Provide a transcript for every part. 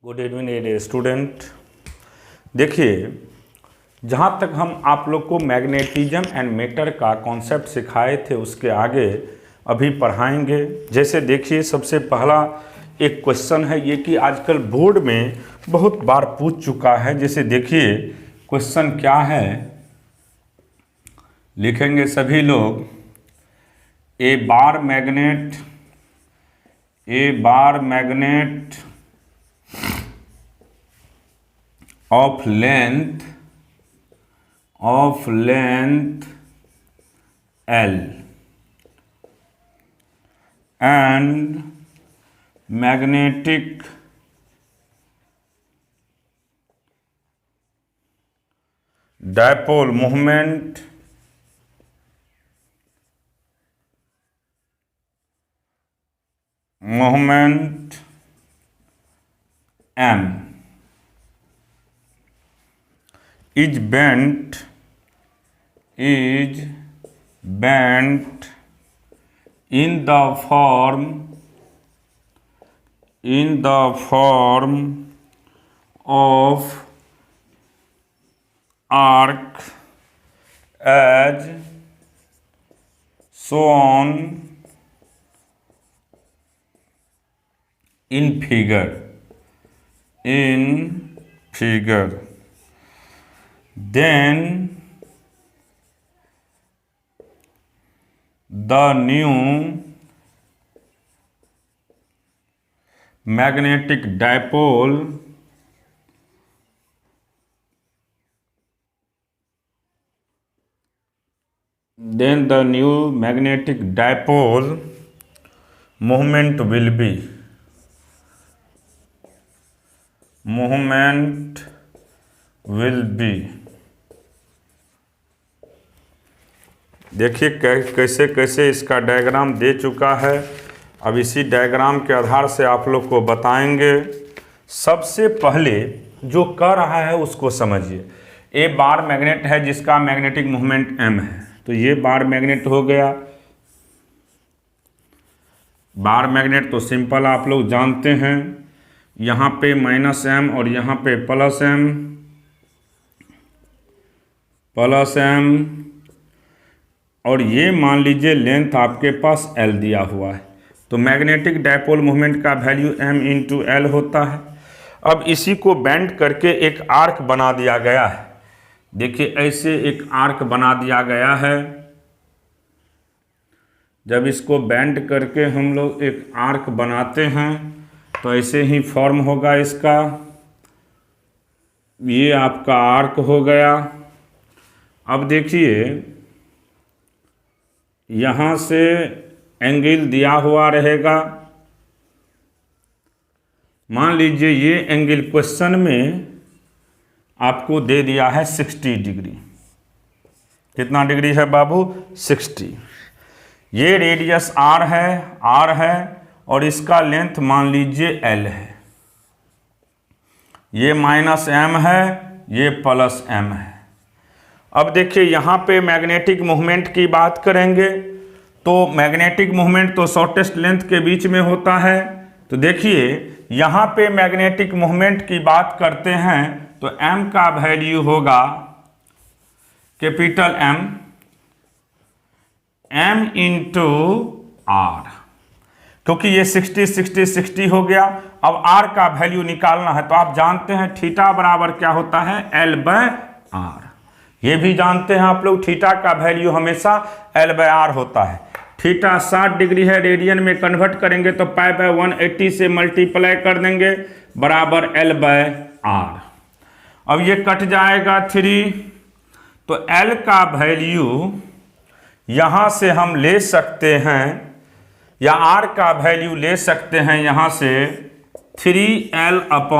Good evening student. देखिए, जहाँ तक हम आप लोग को मैग्नेटिज्म एंड मैटर का कॉन्सेप्ट सिखाए थे उसके आगे अभी पढ़ाएंगे। जैसे देखिए, सबसे पहला एक क्वेश्चन है ये कि आजकल बोर्ड में बहुत बार पूछ चुका है। जैसे देखिए क्वेश्चन क्या है, लिखेंगे सभी लोग। A bar magnet of length L and magnetic dipole moment M is bent in the form of arc as shown in figure. Then the new magnetic dipole moment will be देखिए कैसे कैसे इसका diagram दे चुका है। अब इसी diagram के आधार से आप लोग को बताएंगे। सबसे पहले जो कर रहा है उसको समझिए। ए बार मैग्नेट है जिसका मैग्नेटिक मोमेंट m है, तो ये बार मैग्नेट हो गया। बार मैग्नेट तो सिंपल आप लोग जानते हैं, यहाँ पे -m और यहाँ पे +m और ये मान लीजिए लेंथ आपके पास L दिया हुआ है, तो मैग्नेटिक डायपोल मोमेंट का वैल्यू m × L होता है। अब इसी को बेंड करके एक आर्क बना दिया गया है। देखिए ऐसे एक आर्क बना दिया गया है। जब इसको बेंड करके हम लोग एक आर्क बनाते हैं तो ऐसे ही फॉर्म होगा इसका। ये आपका आर्क हो गया। अब देखिए यहाँ से एंगल दिया हुआ रहेगा। मान लीजिए ये एंगल क्वेश्चन में आपको दे दिया है 60 डिग्री। कितना डिग्री है बाबू? 60। ये रेडियस r है और इसका लेंथ मान लीजिए L है। ये -m है, ये +m है। अब देखिए यहाँ पे मैग्नेटिक मूवमेंट की बात करेंगे तो मैग्नेटिक मूवमेंट तो शॉर्टेस्ट लेंथ के बीच में होता है। तो देखिए यहाँ पे मैग्नेटिक मूवमेंट की बात करते हैं तो m का वैल्यू होगा कैपिटल M × r, क्योंकि ये 60 हो गया। अब r का वैल्यू निकालना है तो आप जानते हैं थीटा बराबर क्या होता है? L/r। ये भी जानते हैं आप लोग, थीटा का वैल्यू हमेशा L/r होता है। थीटा 60 डिग्री है, रेडियन में कन्वर्ट करेंगे तो π/180 से मल्टीप्लाई कर देंगे बराबर L/r। अब ये कट जाएगा 3, तो L का वैल्यू यहाँ से हम ले सकते हैं या R का वैल्यू ले सकते हैं यहाँ से 3L/π।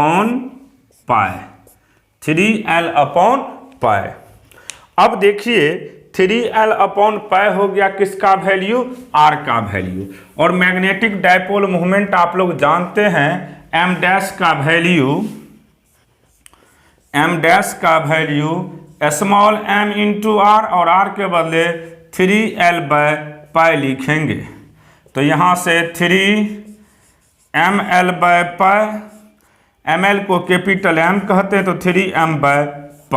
अब देखिए 3L/π हो गया किसका वैल्यू? R का वैल्यू। और मैग्नेटिक डायपोल मूवमेंट आप लोग जानते हैं m डैश का वैल्यू स्मॉल m × r और r के बदले 3L/π लिखेंगे। तो यहाँ से 3mL/π ml को कैपिटल M कहते हैं तो 3m/π।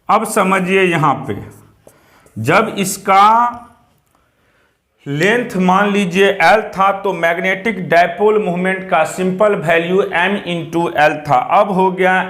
अब समझिए यहाँ पे जब इसका लेंथ मान लीजिए L था तो मैग्नेटिक डायपोल मूवमेंट का simple value m into L था। अब हो गया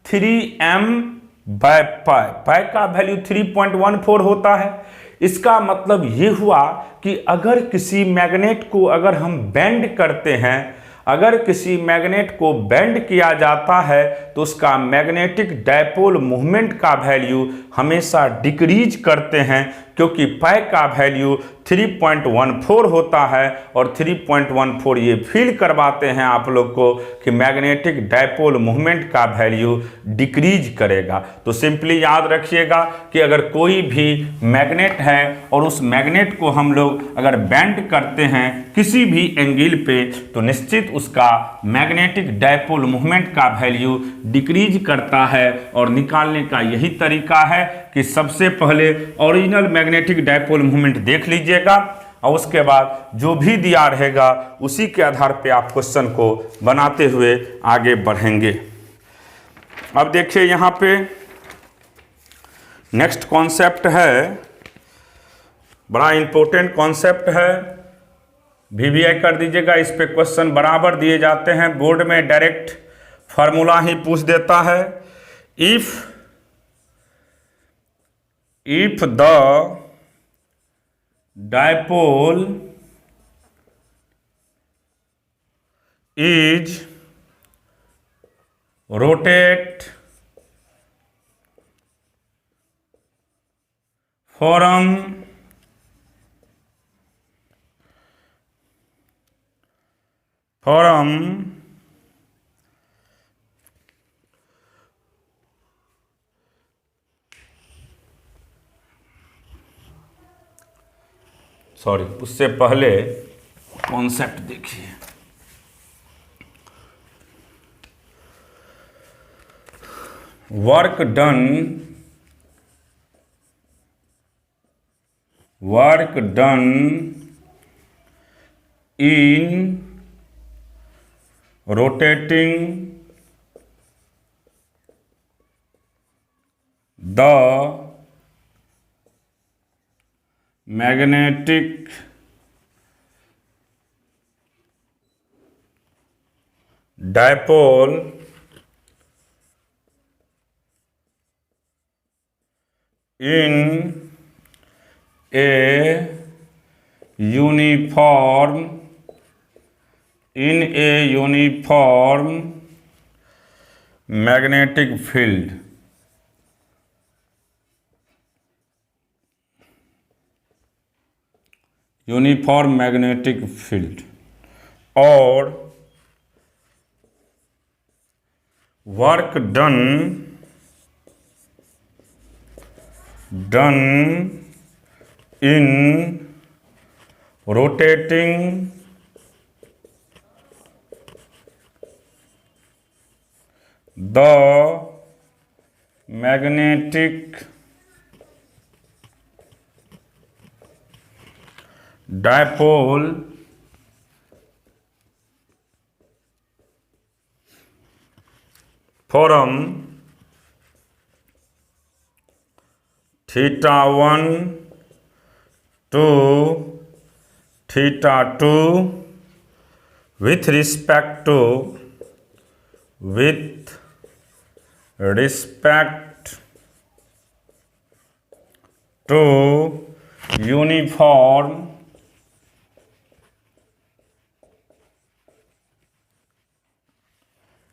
3m/π। पाई का वैल्यू 3.14 होता है। इसका मतलब ये हुआ कि अगर किसी मैग्नेट को अगर हम बेंड करते हैं, अगर किसी मैग्नेट को बेंड किया जाता है तो उसका मैग्नेटिक डायपोल मूवमेंट का वैल्यू हमेशा डिक्रीज करते हैं, क्योंकि पाई का वैल्यू 3.14 होता है और 3.14 ये फील करवाते हैं आप लोग को कि मैग्नेटिक डायपोल मूवमेंट का वैल्यू डिक्रीज करेगा। तो सिंपली याद रखिएगा कि अगर कोई भी मैग्नेट है और उस मैग्नेट को हम लोग अगर बेंड करते हैं किसी भी एंगल पे तो निश्चित उसका मैग्नेटिक डायपोल मूवमेंट का वैल्यू डिक्रीज करता है। और निकालने का यही तरीका है कि सबसे पहले ओरिजिनल मैग्नेटिक डायपोल मूवमेंट देख लीजिएगा और उसके बाद जो भी दिया रहेगा उसी के आधार पे आप क्वेश्चन को बनाते हुए आगे बढ़ेंगे। अब देखिए यहाँ पे नेक्स्ट कॉन्सेप्ट है, बड़ा इंपॉर्टेंट कॉन्सेप्ट है, VVI कर दीजिएगा। इस पे क्वेश्चन बराबर दिए जाते हैं, बोर्ड में डायरेक्ट फार्मूला ही पूछ देता है। if the dipole is rotate from sorry उससे पहले कॉन्सेप्ट देखिए। Work done in rotating the magnetic dipole in a uniform magnetic field और work done in rotating the magnetic dipole from θ1 to θ2 with respect to uniform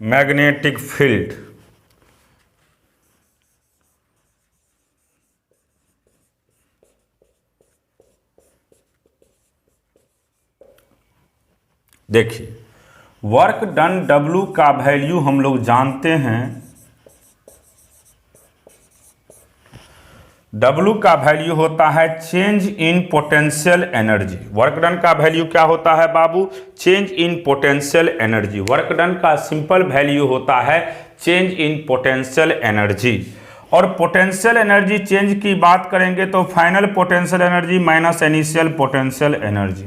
magnetic field। देखिए work done W का value हम लोग जानते हैं। W का value होता है change in potential energy. Work done का वैल्यू क्या होता है बाबू? Change in potential energy. Work done का सिंपल वैल्यू होता है चेंज इन पोटेंशियल एनर्जी। और पोटेंशियल एनर्जी चेंज की बात करेंगे तो final potential energy minus initial potential energy.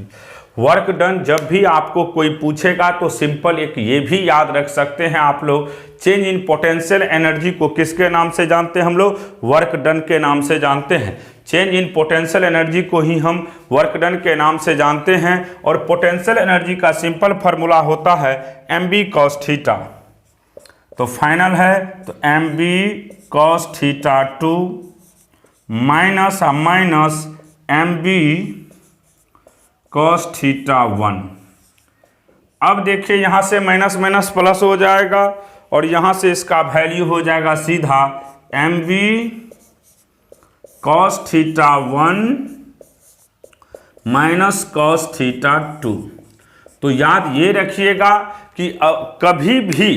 Work done जब भी आपको कोई पूछेगा तो सिंपल एक ये भी याद रख सकते हैं आप लोग, चेंज इन पोटेंशियल एनर्जी को किसके नाम से जानते हैं हम लोग? वर्क डन के नाम से जानते हैं। चेंज इन पोटेंशियल एनर्जी को ही हम वर्क डन के नाम से जानते हैं। और पोटेंशियल एनर्जी का सिंपल फार्मूला होता है mb cos थीटा। तो फाइनल है तो mb cos theta 2 minus mb cos theta 1। अब देखिए यहां से माइनस माइनस प्लस हो जाएगा और यहां से इसका वैल्यू हो जाएगा सीधा mb cos theta 1 minus cos theta 2। तो याद ये रखिएगा कि कभी भी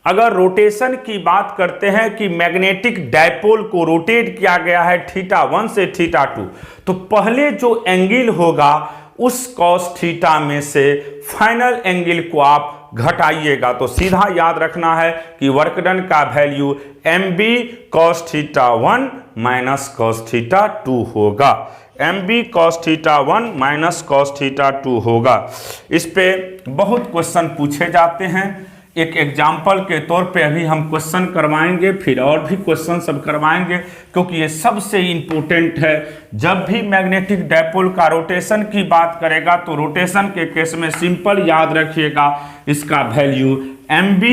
अगर रोटेशन की बात करते हैं कि मैग्नेटिक डायपोल को रोटेट किया गया है थीटा 1 से थीटा 2, तो पहले जो एंगल होगा उस cos थीटा में से फाइनल एंगल को आप घटाइएगा। तो सीधा याद रखना है कि वर्क डन का value mb cos theta 1 minus cos theta 2 होगा। mb cos theta 1 minus cos theta 2 होगा। इस पे बहुत क्वेश्चन पूछे जाते हैं। एक एग्जाम्पल के तौर पे अभी हम क्वेश्चन करवाएंगे, फिर और भी क्वेश्चन सब करवाएंगे, क्योंकि ये सबसे इम्पोर्टेंट है। जब भी मैग्नेटिक डायपोल का रोटेशन की बात करेगा तो रोटेशन के केस में सिंपल याद रखिएगा इसका वैल्यू mb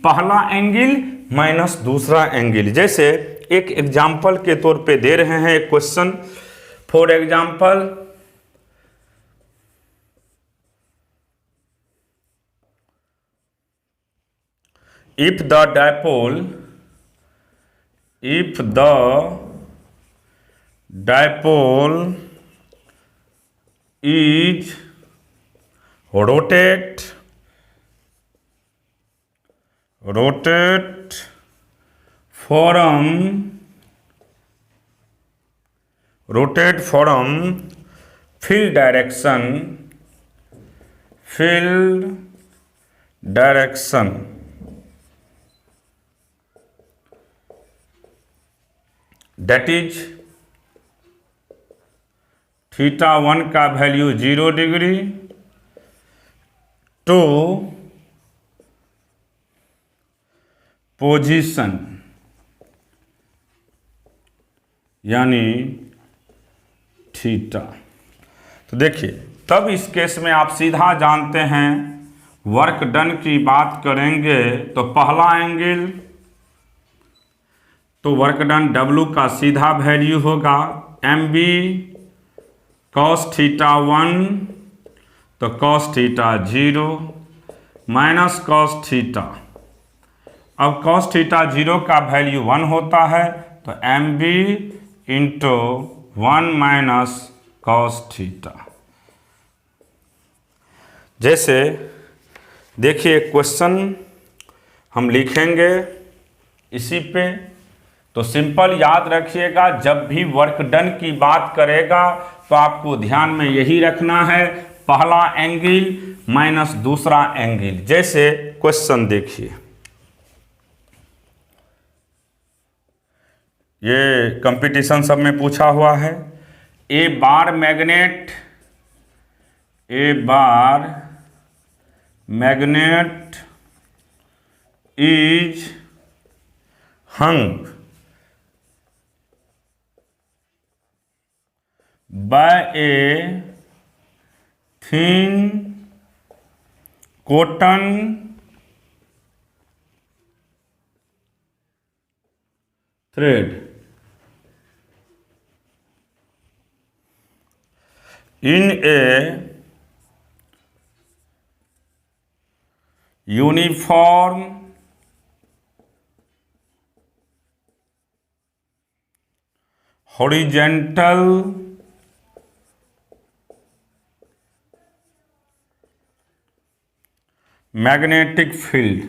पहला एंगल माइनस दूसरा एंगल। जैसे एक एग्जाम्पल के तौर पे दे रहे हैं एक question, for example if the dipole is rotate from field direction that is theta 1 का वैल्यू 0 डिग्री टू पोजीशन यानी थीटा। तो देखिए तब इस केस में आप सीधा जानते हैं वर्क डन की बात करेंगे तो पहला एंगल, तो वर्क डन W का सीधा वैल्यू होगा mb cos थीटा 1 तो cos theta 0 minus cos theta. अब cos थीटा 0 का वैल्यू 1 होता है तो mb into 1 minus cos theta. जैसे देखिए क्वेश्चन हम लिखेंगे इसी पे, तो सिंपल याद रखिएगा जब भी वर्क डन की बात करेगा तो आपको ध्यान में यही रखना है पहला एंगल माइनस दूसरा एंगल। जैसे क्वेश्चन देखिए, ये कंपटीशन सब में पूछा हुआ है। A bar magnet is hung by a thin cotton thread in a uniform horizontal magnetic field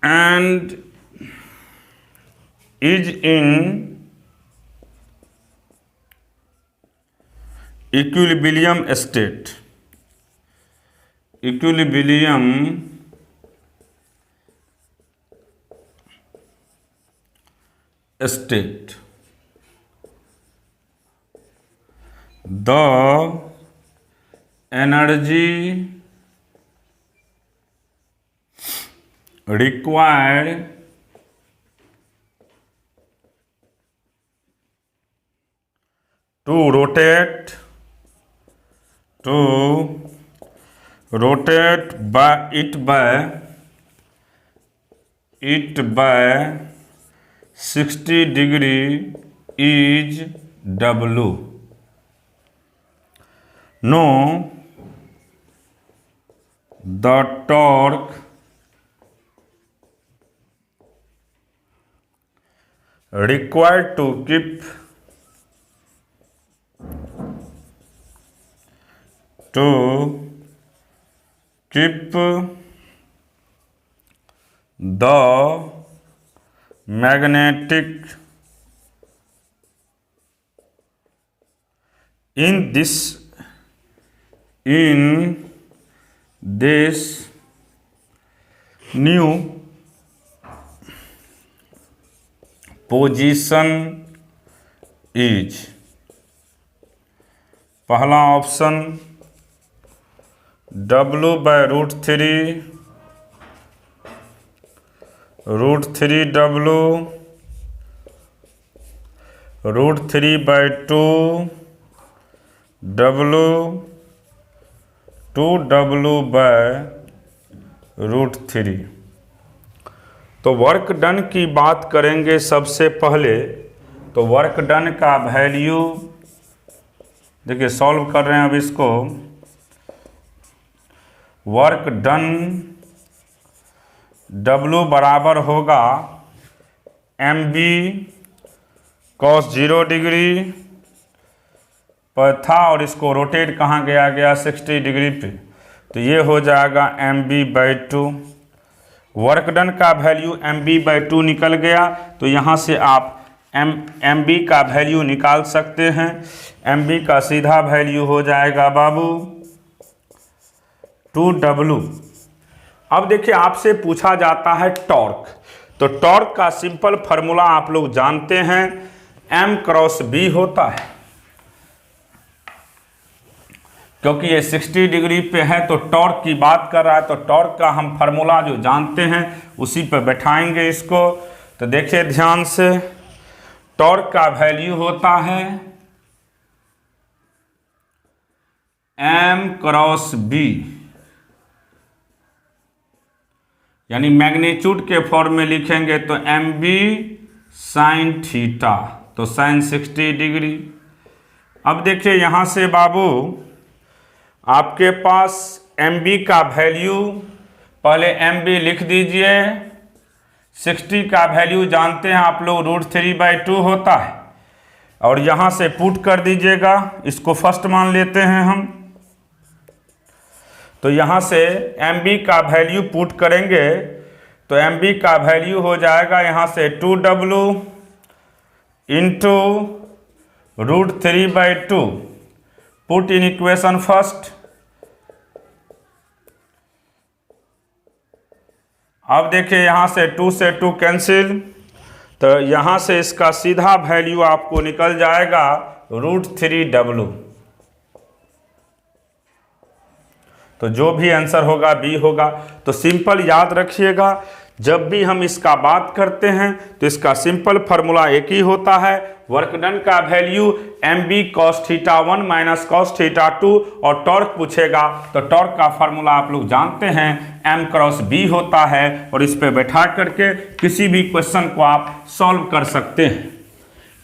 and is in equilibrium state state. The energy required to rotate by 60 degree is W. Know the torque required to keep the magnetic in this new position is. पहला option W by √3W √3 by 2W 2W by √3। तो work done की बात करेंगे सबसे पहले। तो work done का value देखिए, सॉल्व कर रहे हैं अब इसको। वर्क डन W बराबर होगा MB cos 0 डिग्री पर था और इसको रोटेट कहाँ गया 60 डिग्री पे, तो ये हो जाएगा MB/2। वर्क डन का वैल्यू MB/2 निकल गया, तो यहाँ से आप MB का वैल्यू निकाल सकते हैं। MB का सीधा वैल्यू हो जाएगा बाबू 2W। अब देखिए, आपसे पूछा जाता है टॉर्क। तो टॉर्क का सिंपल फार्मूला आप लोग जानते हैं, M क्रॉस B होता है। क्योंकि ये 60 डिग्री पे है तो टॉर्क की बात कर रहा है, तो टॉर्क का हम फार्मूला जो जानते हैं उसी पर बैठाएंगे इसको। तो देखिए ध्यान से, टॉर्क का वैल्यू होता है M क्रॉस B, यानी मैग्नीट्यूड के फॉर्म में लिखेंगे तो MB साइन थीटा, तो साइन 60 डिग्री। अब देखिए यहाँ से बाबू, आपके पास MB का वैल्यू, पहले MB लिख दीजिए। 60 का वैल्यू जानते हैं आप लोग √3/2 होता है, और यहाँ से पुट कर दीजिएगा। इसको फर्स्ट मान लेते हैं हम। तो यहाँ से MB का वैल्यू पुट करेंगे तो MB का वैल्यू हो जाएगा यहाँ से 2W into √3/2। Put in equation first. अब देखिए यहाँ से 2 से 2 कैंसिल, तो यहाँ से इसका सीधा वैल्यू आपको निकल जाएगा √3W। तो जो भी आंसर होगा B होगा। तो सिंपल याद रखिएगा, जब भी हम इसका बात करते हैं तो इसका सिंपल फार्मूला एक ही होता है। वर्क डन का value MB cos θ1 minus cos θ2, और टॉर्क पूछेगा तो टॉर्क का फार्मूला आप लोग जानते हैं M क्रॉस B होता है, और इस पे बैठा करके किसी भी क्वेश्चन को आप सॉल्व कर सकते हैं।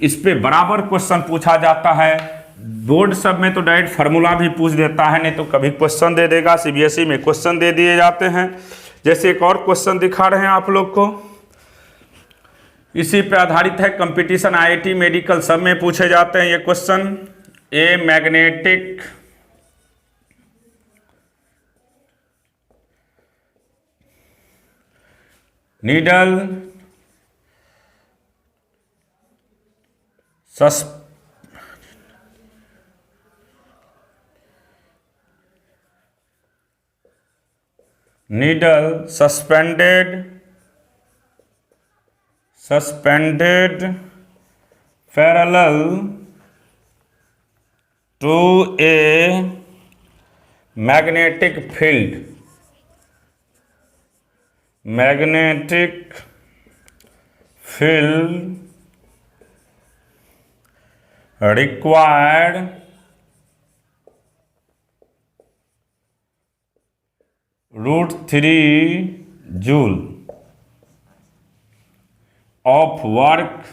इस पे बराबर क्वेश्चन पूछा जाता है। बोर्ड सब में तो डायरेक्ट फार्मूला भी पूछ देता है, नहीं तो कभी क्वेश्चन दे देगा। CBSE में क्वेश्चन दे दिए जाते हैं। जैसे एक और क्वेश्चन दिखा रहे हैं आप लोग को, इसी पे आधारित है। कंपटीशन IIT मेडिकल सब में पूछे जाते हैं ये question. A magnetic needle suspended parallel to a magnetic field, magnetic field required √3 joule of work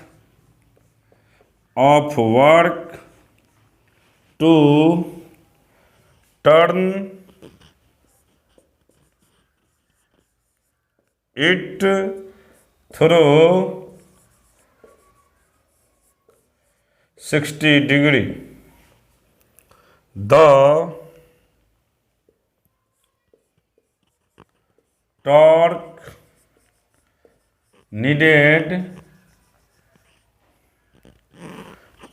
to turn it through 60 degree. The torque needed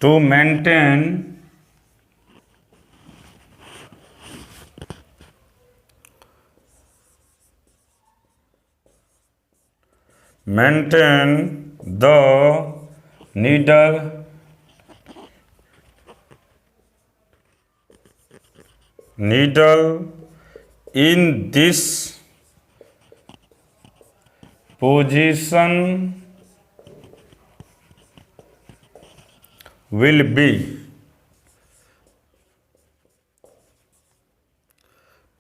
to maintain the needle in this position will be,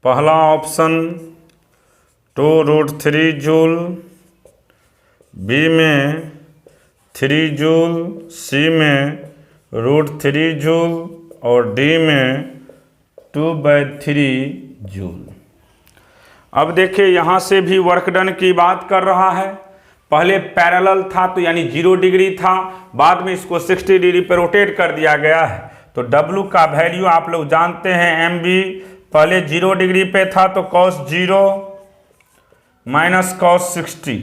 पहला option 2√3 joule, B में 3 joule, सी में √3 joule और D में 2/3 joule. अब देखिए यहाँ से भी वर्क डन की बात कर रहा है। पहले पैरेलल था तो यानी 0 डिग्री था, बाद में इसको 60 डिग्री पर रोटेट कर दिया गया है। तो W का वैल्यू आप लोग जानते हैं MB, पहले 0 डिग्री पे था तो cos 0 माइनस cos 60,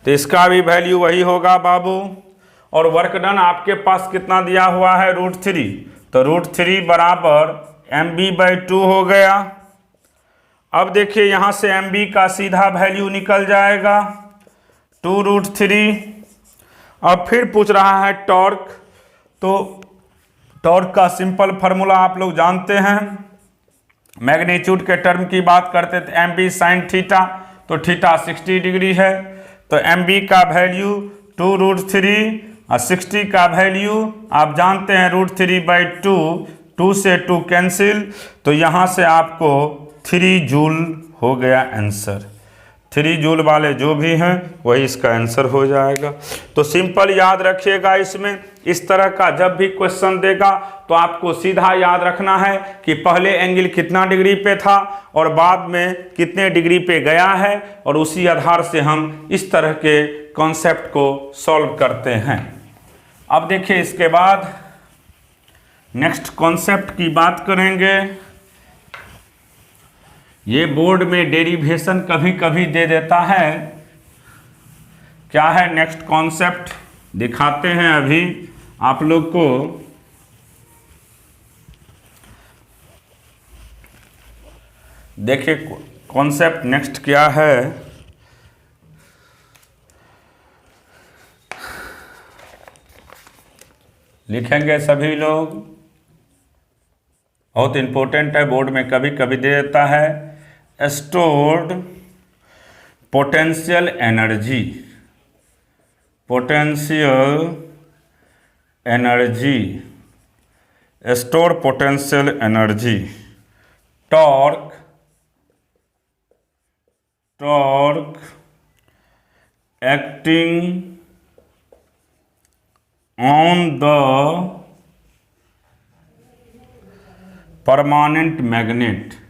तो इसका भी वैल्यू वही होगा बाबू। और वर्क डन आपके पास कितना दिया हुआ है √3, तो √3 बराबर MB/2 हो गया। अब देखिए यहाँ से MB का सीधा वैल्यू निकल जाएगा 2√3। अब फिर पूछ रहा है टॉर्क, तो टॉर्क का सिंपल फार्मूला आप लोग जानते हैं, मैग्नीट्यूड के टर्म की बात करते थे MB sin थीटा, तो थीटा 60 डिग्री है, तो MB का वैल्यू 2√3 और 60 का वैल्यू आप जानते हैं √3/2, 2 से 2 कैंसिल, तो यहाँ से आपको 3 जूल हो गया आंसर। 3 जूल वाले जो भी हैं वही इसका आंसर हो जाएगा। तो सिंपल याद रखिएगा, इसमें इस तरह का जब भी क्वेश्चन देगा तो आपको सीधा याद रखना है कि पहले एंगल कितना डिग्री पे था और बाद में कितने डिग्री पे गया है, और उसी आधार से हम इस तरह के कॉन्सेप्ट को सॉल्व करते हैं। अब देखिए इसके बाद नेक्स्ट कॉन्सेप्ट की बात करेंगे। ये बोर्ड में डेरिवेशन कभी कभी दे देता है, क्या है नेक्स्ट कॉन्सेप्ट दिखाते हैं अभी आप लोग को। देखिए कॉन्सेप्ट नेक्स्ट क्या है, लिखेंगे सभी लोग, बहुत इंपॉर्टेंट है, बोर्ड में कभी कभी दे देता है। Stored potential energy, potential energy, stored potential energy, torque, torque acting on the permanent magnet,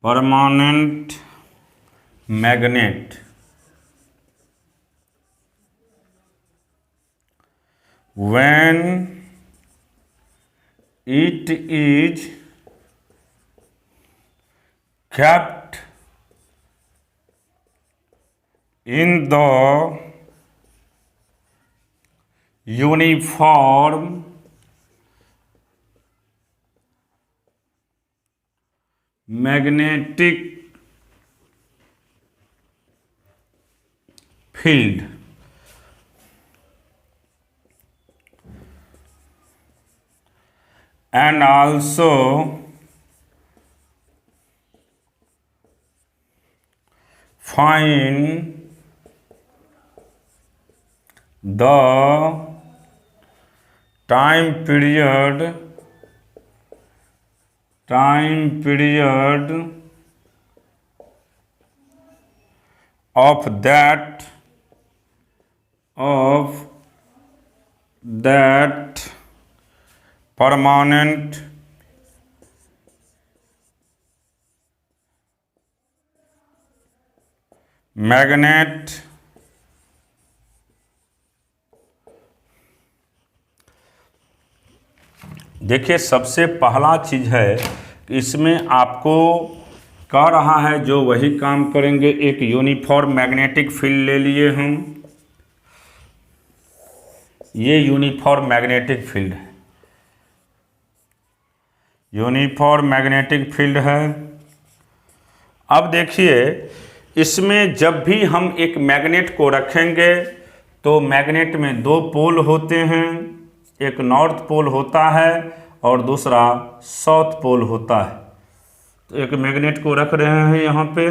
permanent magnet when it is kept in the uniform magnetic field and also find the time period of that permanent magnet देखिए, सबसे पहला चीज है कि इसमें आपको कह रहा है जो वही काम करेंगे। एक यूनिफॉर्म मैग्नेटिक फील्ड ले लिए हम, ये यूनिफॉर्म मैग्नेटिक फील्ड है, यूनिफॉर्म मैग्नेटिक फील्ड है। अब देखिए, इसमें जब भी हम एक मैग्नेट को रखेंगे तो मैग्नेट में दो पोल होते हैं, एक नॉर्थ पोल होता है और दूसरा साउथ पोल होता है। तो एक मैग्नेट को रख रहे हैं यहाँ पे,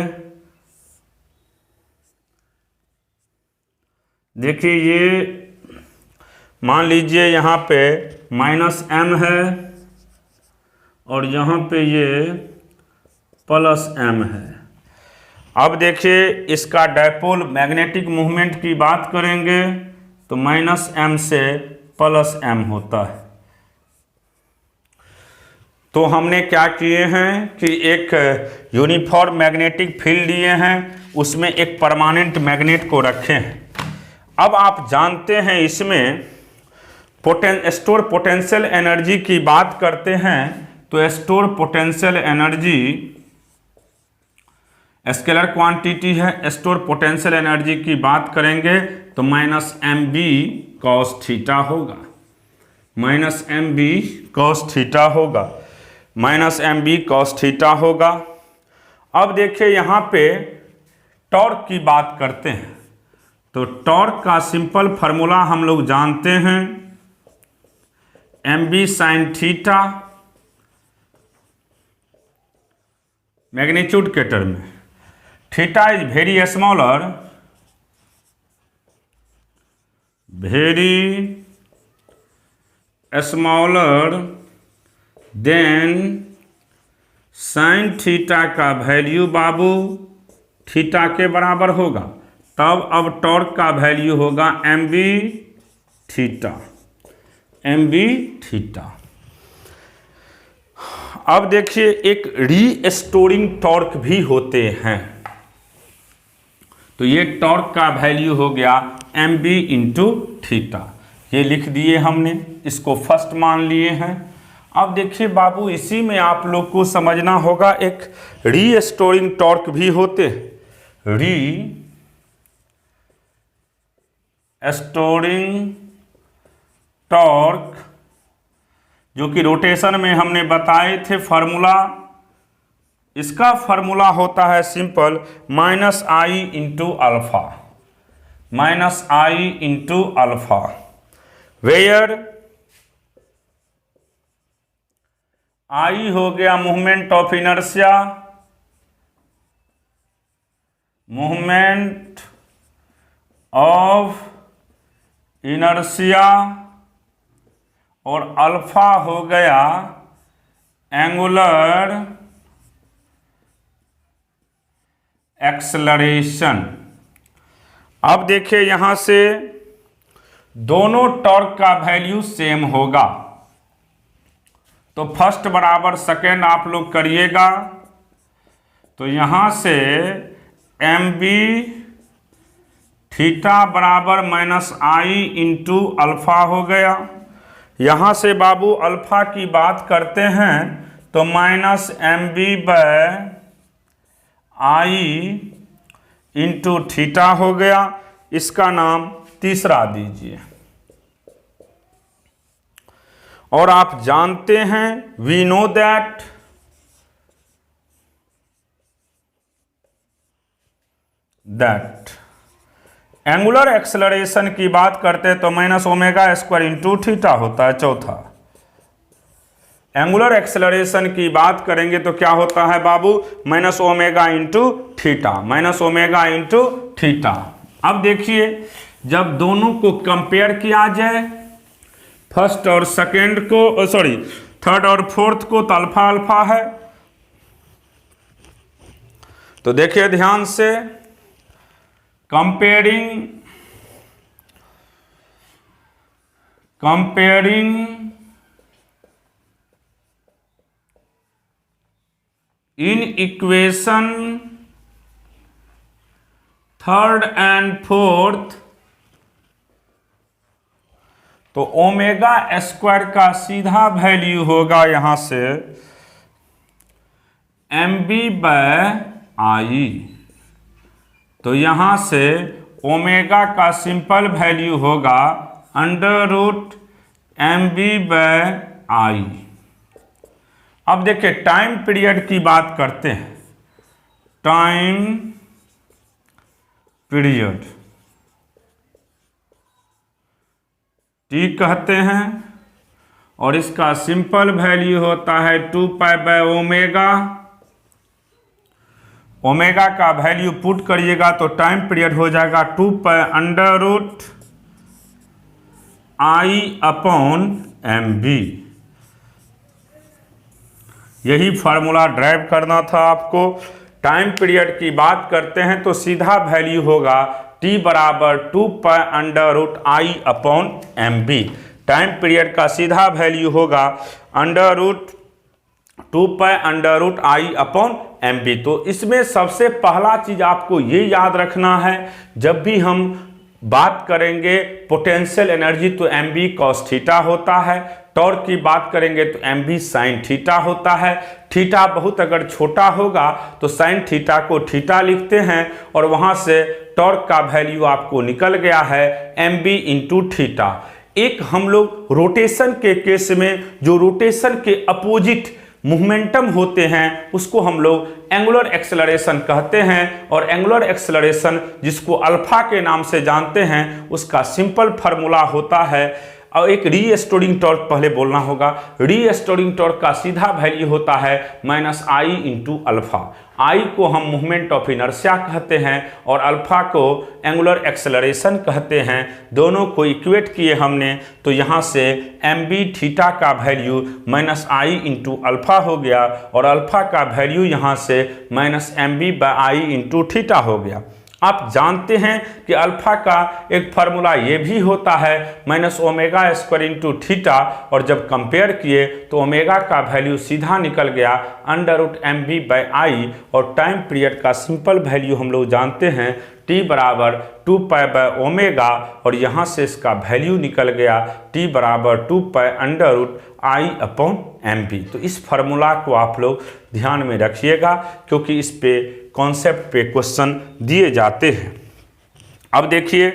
देखिए ये मान लीजिए यहाँ पे -m है और यहाँ पे ये +m है। अब देखिए, इसका डायपोल मैग्नेटिक मूवमेंट की बात करेंगे तो -m से +m होता है। तो हमने क्या किए हैं कि एक यूनिफॉर्म मैग्नेटिक फील्ड लिए हैं, उसमें एक परमानेंट मैग्नेट को रखे हैं। अब आप जानते हैं इसमें स्टोर पोटेंशियल एनर्जी की बात करते हैं तो store potential energy scalar quantity है। स्टोर पोटेंशियल एनर्जी की बात करेंगे तो -mb cos थीटा होगा, -mb cos थीटा होगा, -mb cos थीटा होगा। अब देखिए यहाँ पे टॉर्क की बात करते हैं तो टॉर्क का सिंपल फार्मूला हम लोग जानते हैं, mb sin थीटा मैग्नीट्यूड के टर्म में, theta is very smaller than sine theta का वैल्यू बाबू थीटा के बराबर होगा। तब अब टॉर्क का वैल्यू होगा mb थीटा। अब देखिए, एक रीस्टोरिंग टॉर्क भी होते हैं, तो ये टॉर्क का वैल्यू हो गया mb इंटू थीटा, ये लिख दिए हमने, इसको फर्स्ट मान लिए हैं। अब देखिए बाबू, इसी में आप लोग को समझना होगा एक रीस्टोरिंग टॉर्क भी होते हैं। रीस्टोरिंग टॉर्क जो कि रोटेशन में हमने बताए थे फार्मूला, इसका फार्मूला होता है simple -i into alpha, -i into alpha, where I हो गया movement of inertia, movement of inertia, और अल्फा हो गया एंगुलर एक्सेलरेशन। अब देखिए यहां से दोनों टॉर्क का वैल्यू सेम होगा, तो फर्स्ट बराबर सेकेंड आप लोग करिएगा, तो यहां से mb थीटा बराबर -i इंटू अल्फा हो गया। यहां से बाबू अल्फा की बात करते हैं तो -mb/i इंटू थीटा हो गया, इसका नाम तीसरा दीजिए। और आप जानते हैं, we know that angular acceleration की बात करते हैं तो minus omega square into theta होता है। चौथा, एंगुलर एक्सेलरेशन की बात करेंगे तो क्या होता है बाबू, minus omega into theta, minus omega into theta. अब देखिए, जब दोनों को कंपेयर किया जाए, फर्स्ट और सेकेंड को, सॉरी थर्ड और फोर्थ को, तो अल्फा अल्फा है। तो देखिए ध्यान से, comparing in equation third and fourth, तो ओमेगा स्क्वायर का सीधा वैल्यू होगा यहां से mb/i। तो यहां से ओमेगा का सिंपल वैल्यू होगा √mb/i। अब देखिए, टाइम पीरियड की बात करते हैं। टाइम पीरियड टी कहते हैं, और इसका सिंपल वैल्यू होता है 2π/ओमेगा। ओमेगा का वैल्यू पुट करिएगा तो टाइम पीरियड हो जाएगा 2π√i/mb। यही फार्मूला ड्राइव करना था आपको। टाइम पीरियड की बात करते हैं तो सीधा वैल्यू होगा t बराबर 2π√i/mb। टाइम पीरियड का सीधा वैल्यू होगा √2π√i/mb। तो इसमें सबसे पहला चीज आपको ये याद रखना है, जब भी हम बात करेंगे पोटेंशियल एनर्जी तो mb cos थीटा होता है, टॉर्क की बात करेंगे तो mb sin थीटा होता है। थीटा बहुत अगर छोटा होगा तो sin थीटा को थीटा लिखते हैं, और वहां से टॉर्क का वैल्यू आपको निकल गया है mb इंटू थीटा। एक हम लोग रोटेशन के केस में जो रोटेशन के अपोजिट मोमेंटम होते हैं उसको हम लोग एंगुलर एक्सेलरेशन कहते हैं, और एंगुलर एक्सेलरेशन जिसको अल्फा के नाम से जानते हैं, उसका सिंपल फार्मूला होता है। और एक रीस्टोरिंग टॉर्क पहले बोलना होगा। रीस्टोरिंग टॉर्क का सीधा वैल्यू होता है -i इंटू अल्फा। आई को हम मूवमेंट ऑफ इनर्शिया कहते हैं और अल्फा को एंगुलर एक्सेलरेशन कहते हैं। दोनों को इक्वेट किए हमने तो यहाँ से mb थीटा का वैल्यू -i इंटू अल्फा हो गया, और अल्फा का वैल्यू यहाँ से -mb/i इंटू थीटा हो गया। आप जानते हैं कि अल्फा का एक फार्मूला ये भी होता है -ओमेगा² इंटू थीटा, और जब कंपेयर किए तो ओमेगा का वैल्यू सीधा निकल गया √mb/i, और टाइम पीरियड का सिंपल वैल्यू हम लोग जानते हैं t बराबर 2π/ओमेगा, और यहाँ से इसका वैल्यू निकल गया t बराबर 2π√i/mb। तो इस फार्मूला को आप लोग ध्यान में रखिएगा, क्योंकि इस पे कॉन्सेप्ट पे क्वेश्चन दिए जाते हैं। अब देखिए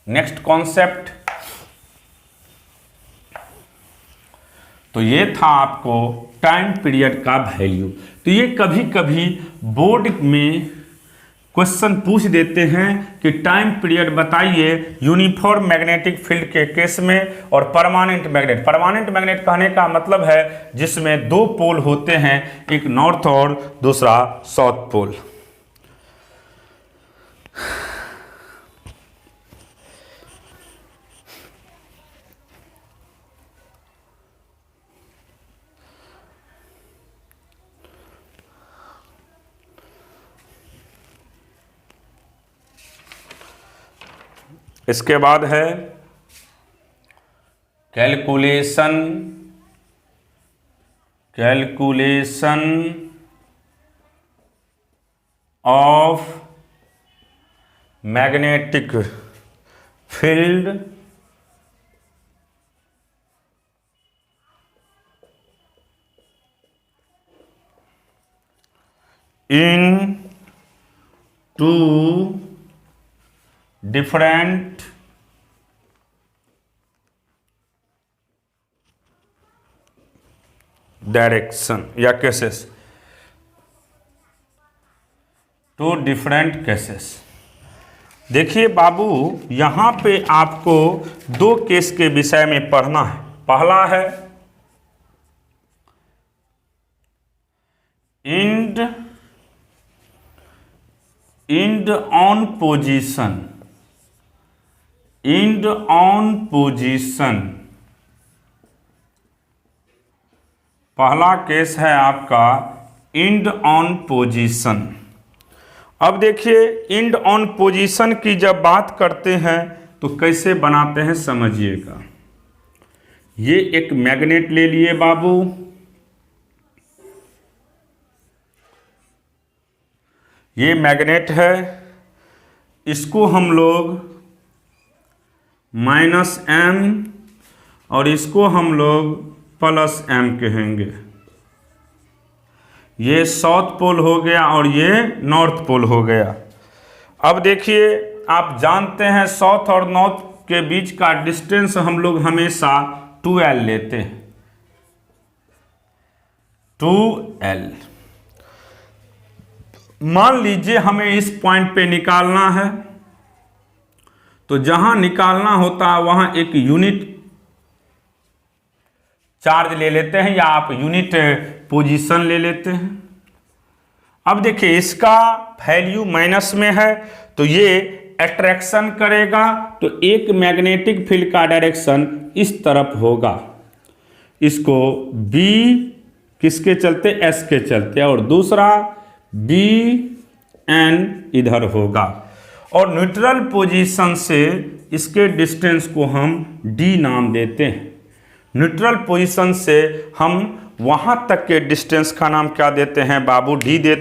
नेक्स्ट कॉन्सेप्ट, तो ये था आपको टाइम पीरियड का वैल्यू। तो ये कभी कभी बोर्ड में क्वेश्चन पूछ देते हैं कि टाइम पीरियड बताइए यूनिफॉर्म मैग्नेटिक फील्ड के केस में और परमानेंट मैग्नेट। परमानेंट मैग्नेट कहने का मतलब है जिसमें दो पोल होते हैं, एक नॉर्थ और दूसरा साउथ पोल। इसके बाद है calculation of magnetic field in two different direction या केसेस, टू डिफरेंट केसेस। देखिए बाबू, यहां पे आपको दो केस के विषय में पढ़ना है। पहला है end on position, end on position. पहला केस है आपका इंड ऑन पोजीशन। अब देखिए, इंड ऑन पोजीशन की जब बात करते हैं तो कैसे बनाते हैं समझिएगा। ये एक मैग्नेट ले लिए बाबू, ये मैग्नेट है, इसको हम लोग -m और इसको हम लोग +m कहेंगे। ये साउथ पोल हो गया और ये नॉर्थ पोल हो गया। अब देखिए, आप जानते हैं साउथ और नॉर्थ के बीच का डिस्टेंस हम लोग हमेशा 2l लेते हैं, 2l। मान लीजिए हमें इस पॉइंट पे निकालना है, तो जहां निकालना होता है वहां एक यूनिट चार्ज ले लेते हैं या आप यूनिट पोजीशन ले लेते हैं। अब देखिए, इसका वैल्यू माइनस में है तो ये अट्रैक्शन करेगा, तो एक मैग्नेटिक फील्ड का डायरेक्शन इस तरफ होगा। इसको B किसके चलते, S के चलते, और दूसरा BN इधर होगा। और न्यूट्रल पोजीशन से इसके डिस्टेंस को हम D नाम देते हैं। न्यूट्रल पोजीशन से हम वहां तक के डिस्टेंस का नाम क्या देते हैं बाबू, D देते हैं।